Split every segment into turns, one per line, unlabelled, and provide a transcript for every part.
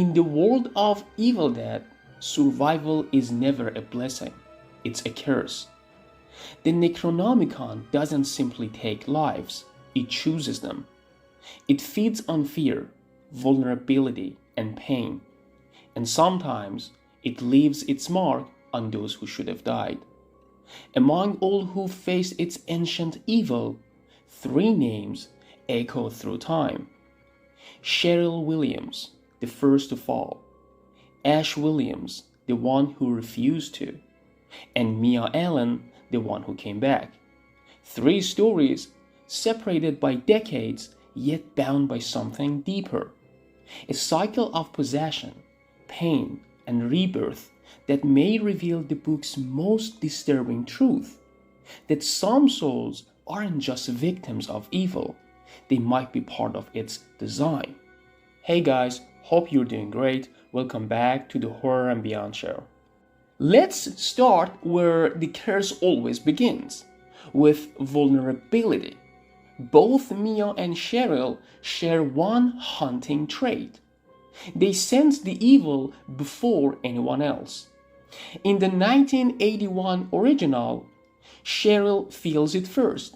In the world of Evil Dead, survival is never a blessing, it's a curse. The Necronomicon doesn't simply take lives, it chooses them. It feeds on fear, vulnerability, and pain, and sometimes it leaves its mark on those who should have died. Among all who faced its ancient evil, 3 names echo through time. Cheryl Williams, the first to fall. Ash Williams, the one who refused to. And Mia Allen, the one who came back. 3 stories separated by decades yet bound by something deeper. A cycle of possession, pain, and rebirth that may reveal the book's most disturbing truth, that some souls aren't just victims of evil, they might be part of its design. Hey guys, hope you're doing great. Welcome back to the Horror and Beyond show. Let's start where the curse always begins, with vulnerability. Both Mia and Cheryl share one haunting trait. They sense the evil before anyone else. In the 1981 original, Cheryl feels it first.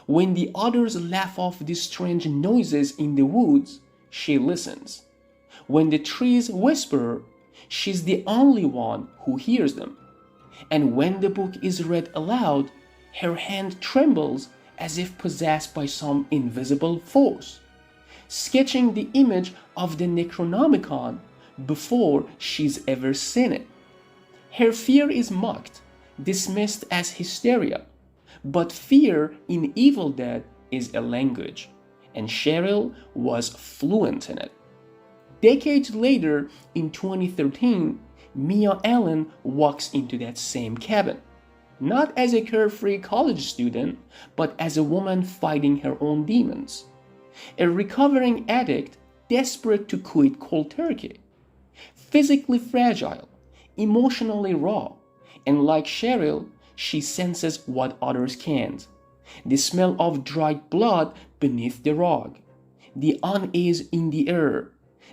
When the others laugh off the strange noises in the woods, she listens. When the trees whisper, she's the only one who hears them. And when the book is read aloud, her hand trembles as if possessed by some invisible force, sketching the image of the Necronomicon before she's ever seen it. Her fear is mocked, dismissed as hysteria, but fear in Evil Dead is a language, and Cheryl was fluent in it. Decades later, in 2013, Mia Allen walks into that same cabin, not as a carefree college student, but as a woman fighting her own demons. A recovering addict desperate to quit cold turkey. Physically fragile, emotionally raw, and like Cheryl, she senses what others can't. The smell of dried blood beneath the rug, the unease in the air,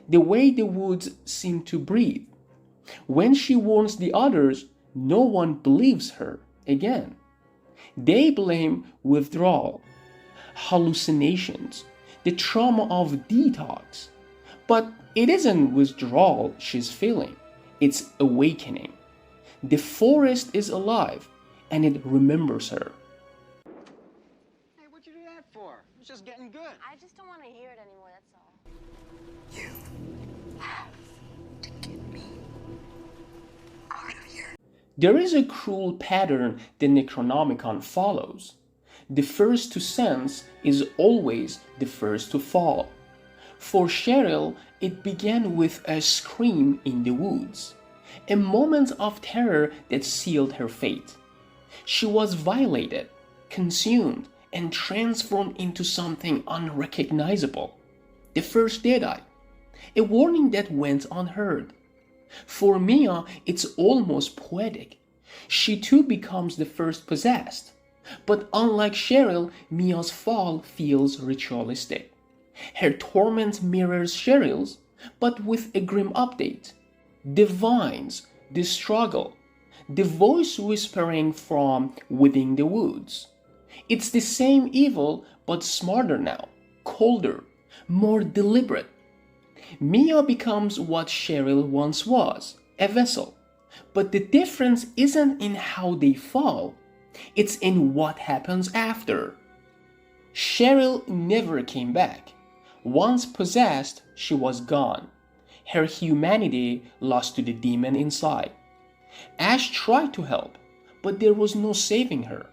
the way the woods seem to breathe. When she warns the others, no one believes her again. They blame withdrawal, hallucinations, the trauma of detox. But it isn't withdrawal she's feeling, it's awakening. The forest is alive, and it remembers her.
Hey, what'd you do that for? It's just getting good.
I just don't want to hear it anymore, that's all.
You have to get me out of here.
There is a cruel pattern the Necronomicon follows. The first to sense is always the first to fall. For Cheryl, it began with a scream in the woods, a moment of terror that sealed her fate. She was violated, consumed, and transformed into something unrecognizable. The first deadite, a warning that went unheard. For Mia, it's almost poetic. She too becomes the first possessed. But unlike Cheryl, Mia's fall feels ritualistic. Her torment mirrors Cheryl's, but with a grim update. The vines, the struggle, the voice whispering from within the woods. It's the same evil, but smarter now, colder, more deliberate. Mia becomes what Cheryl once was, a vessel. But the difference isn't in how they fall, it's in what happens after. Cheryl never came back. Once possessed, she was gone. Her humanity lost to the demon inside. Ash tried to help, but there was no saving her.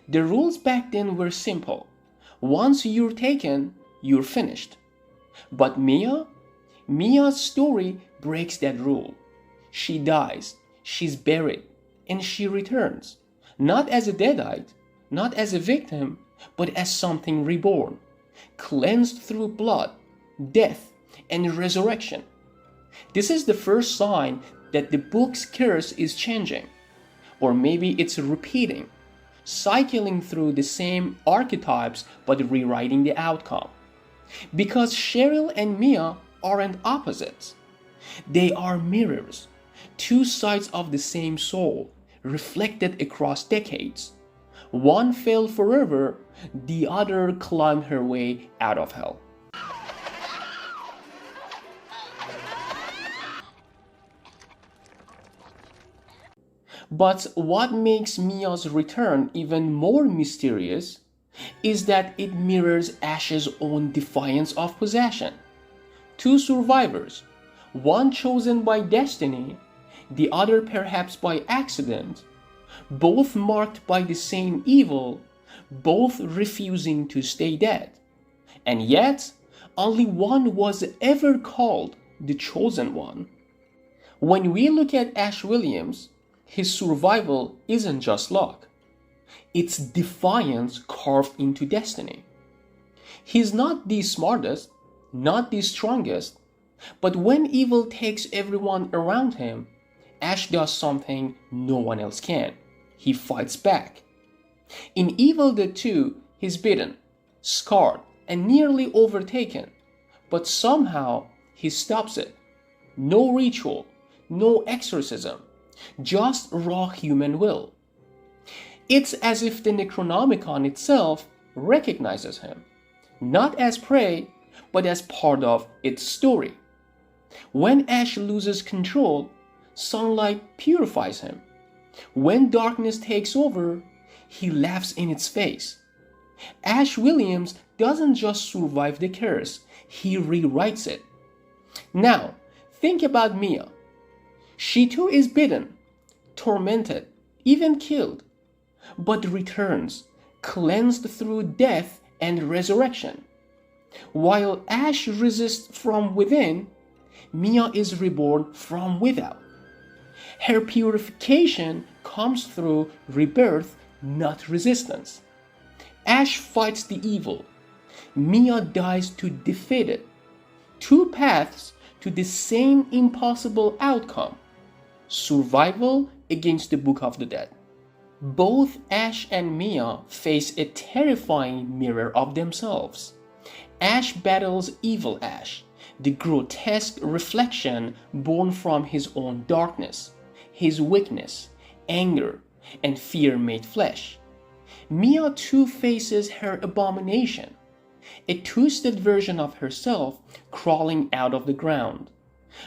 The rules back then were simple. Once you're taken, you're finished. But Mia's story breaks that rule. She dies, she's buried, and she returns. Not as a deadite, not as a victim, but as something reborn, cleansed through blood, death, and resurrection. This is the first sign that the book's curse is changing, or maybe it's repeating, cycling through the same archetypes but rewriting the outcome. Because Cheryl and Mia aren't opposites, They are mirrors, two sides of the same soul, reflected across decades. One failed forever, the other climbed her way out of hell. But what makes Mia's return even more mysterious is that it mirrors Ash's own defiance of possession. Two survivors, one chosen by destiny, the other perhaps by accident, both marked by the same evil, both refusing to stay dead. And yet, only one was ever called the chosen one. When we look at Ash Williams, his survival isn't just luck. It's defiance carved into destiny. He's not the smartest, not the strongest, but when evil takes everyone around him, Ash does something no one else can. He fights back. In Evil Dead 2, he's beaten, scarred, and nearly overtaken, but somehow he stops it. No ritual, no exorcism, just raw human will. It's as if the Necronomicon itself recognizes him, not as prey, but as part of its story. When Ash loses control, sunlight purifies him. When darkness takes over, he laughs in its face. Ash Williams doesn't just survive the curse, he rewrites it. Now, think about Mia. She too is bitten, tormented, even killed, but returns, cleansed through death and resurrection. While Ash resists from within, Mia is reborn from without. Her purification comes through rebirth, not resistance. Ash fights the evil. Mia dies to defeat it. Two paths to the same impossible outcome. Survival against the Book of the Dead. Both Ash and Mia face a terrifying mirror of themselves. Ash battles evil Ash, the grotesque reflection born from his own darkness, his weakness, anger, and fear made flesh. Mia too faces her abomination, a twisted version of herself crawling out of the ground,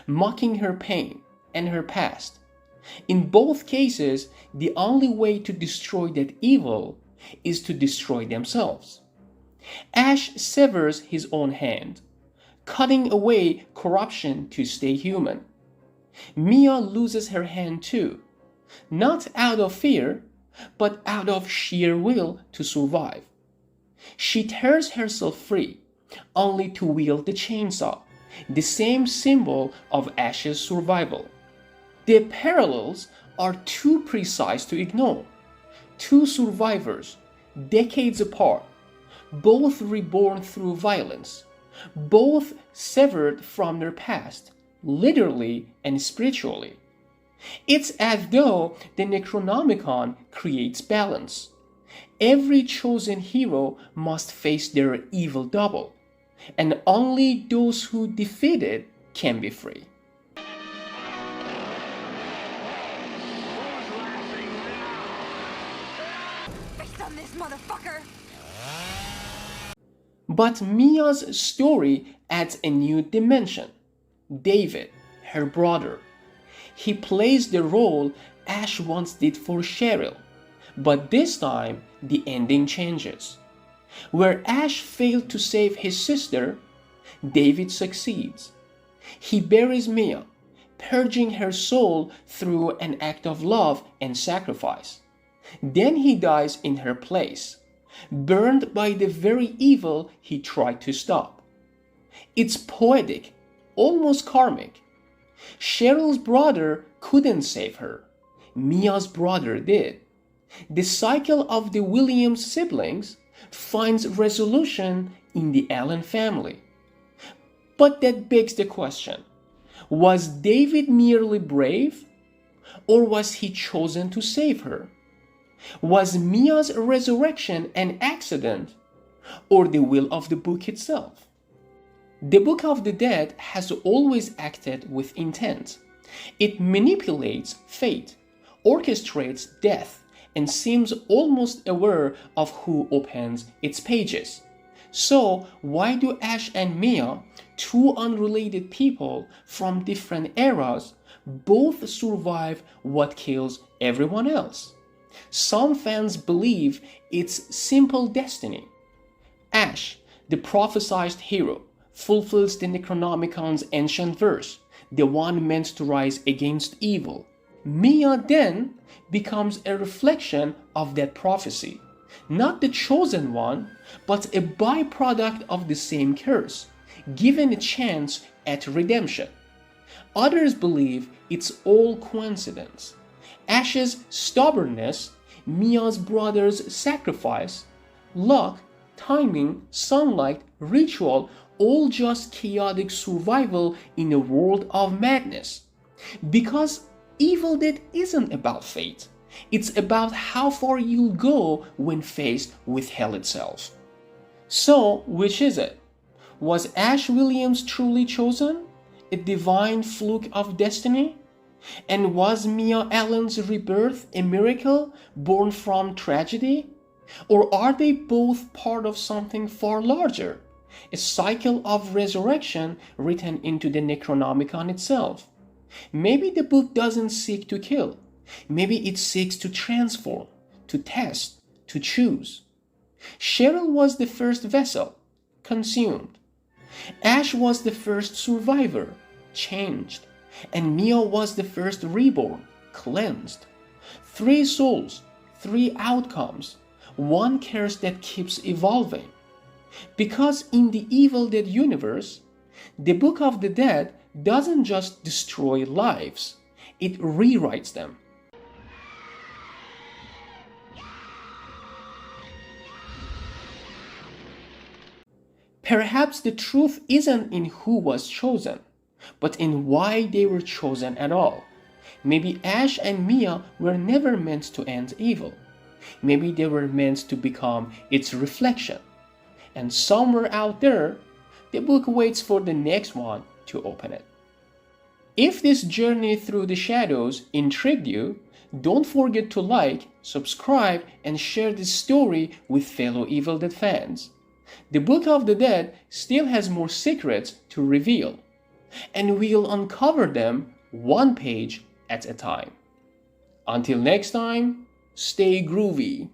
mocking her pain and her past. In both cases, the only way to destroy that evil is to destroy themselves. Ash severs his own hand, cutting away corruption to stay human. Mia loses her hand too, not out of fear, but out of sheer will to survive. She tears herself free, only to wield the chainsaw, the same symbol of Ash's survival. The parallels are too precise to ignore. Two survivors, decades apart, both reborn through violence, both severed from their past, literally and spiritually. It's as though the Necronomicon creates balance. Every chosen hero must face their evil double, and only those who defeat it can be free.
Face on this motherfucker!
But Mia's story adds a new dimension. David, her brother. He plays the role Ash once did for Cheryl, but this time the ending changes. Where Ash failed to save his sister, David succeeds. He buries Mia, purging her soul through an act of love and sacrifice. Then he dies in her place, burned by the very evil he tried to stop. It's poetic, almost karmic. Cheryl's brother couldn't save her. Mia's brother did. The cycle of the Williams siblings finds resolution in the Allen family. But that begs the question, was David merely brave, or was he chosen to save her? Was Mia's resurrection an accident, or the will of the book itself? The Book of the Dead has always acted with intent. It manipulates fate, orchestrates death, and seems almost aware of who opens its pages. So why do Ash and Mia, two unrelated people from different eras, both survive what kills everyone else? Some fans believe it's simple destiny. Ash, the prophesied hero, fulfills the Necronomicon's ancient verse, the one meant to rise against evil. Mia then becomes a reflection of that prophecy, not the chosen one, but a byproduct of the same curse, given a chance at redemption. Others believe it's all coincidence. Ash's stubbornness, Mia's brother's sacrifice, luck, timing, sunlight, ritual, all just chaotic survival in a world of madness. Because Evil Dead isn't about fate. It's about how far you'll go when faced with hell itself. So, which is it? Was Ash Williams truly chosen? A divine fluke of destiny? And was Mia Allen's rebirth a miracle born from tragedy? Or are they both part of something far larger? A cycle of resurrection written into the Necronomicon itself. Maybe the book doesn't seek to kill. Maybe it seeks to transform, to test, to choose. Cheryl was the first vessel, consumed. Ash was the first survivor, changed. And Mia was the first reborn, cleansed. 3 souls, 3 outcomes, 1 curse that keeps evolving. Because in the Evil Dead universe, the Book of the Dead doesn't just destroy lives, it rewrites them. Perhaps the truth isn't in who was chosen, but in why they were chosen at all. Maybe Ash and Mia were never meant to end evil. Maybe they were meant to become its reflection. And somewhere out there, the book waits for the next one to open it. If this journey through the shadows intrigued you, don't forget to like, subscribe, and share this story with fellow Evil Dead fans. The Book of the Dead still has more secrets to reveal, and we'll uncover them one page at a time. Until next time, stay groovy.